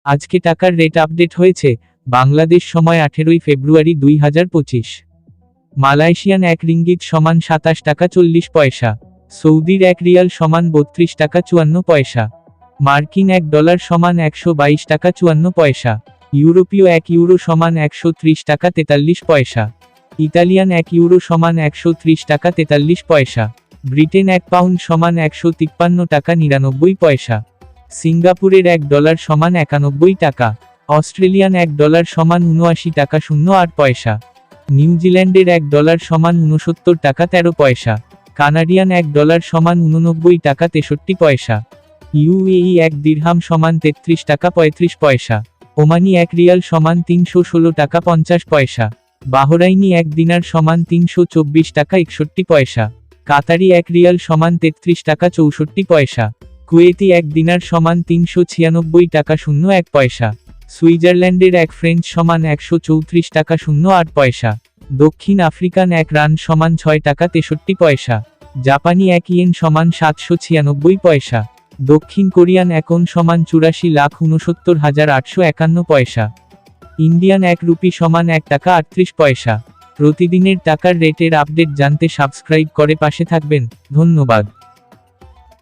আজকে টাকার rate update হয়েছে। বাংলাদেশ সময় 18 ফেব্রুয়ারি 2025। মালয়েশিয়ান 1 রিঙ্গিত সমান 27 টাকা 40 পয়সা। সৌদির 1 রিয়াল সমান 32 টাকা 54 পয়সা। মার্কিন 1 ডলার সমান 122 টাকা 54 পয়সা। ইউরোপীয় 1 ইউরো সমান 130 টাকা 43 পয়সা। ইতালিয়ান 1 ইউরো সমান 130 টাকা 43 পয়সা। ব্রিটেন 1 পাউন্ড সমান 153 টাকা 99 পয়সা। সিঙ্গাপুরের 1 ডলার সমান 91 টাকা। অস্ট্রেলিয়ান 1 ডলার সমান 79 টাকা 08 পয়সা। নিউজিল্যান্ডের 1 ডলার সমান 69 টাকা 13 পয়সা। কানাডিয়ান 1 ডলার সমান 89 টাকা 63 পয়সা। ইউএই 1 দিরহাম সমান 33 টাকা 35 পয়সা। ওমানি 1 রিয়াল সমান 316 টাকা 50 পয়সা। বাহরাইনি 1 দিনার সমান 324 টাকা 61 পয়সা। কাতারি 1 রিয়াল সমান 33 টাকা 64 পয়সা। কুয়েতি 1 দিনার সমান 396 টাকা 01 পয়সা। সুইজারল্যান্ডের 1 ফ্রেঞ্চ সমান 134 টাকা 08 পয়সা। দক্ষিণ আফ্রিকান 1 রান সমান 6 টাকা 63 পয়সা। জাপানি 1 ইয়েন সমান 796 পয়সা। দক্ষিণ কোরিয়ান 1 ওন সমান 84,69,851 পয়সা। ইন্ডিয়ান 1 রুপি সমান 1 টাকা 38 পয়সা। প্রতিদিনের টাকার রেটের আপডেট জানতে সাবস্ক্রাইব করে পাশে থাকবেন। ধন্যবাদ।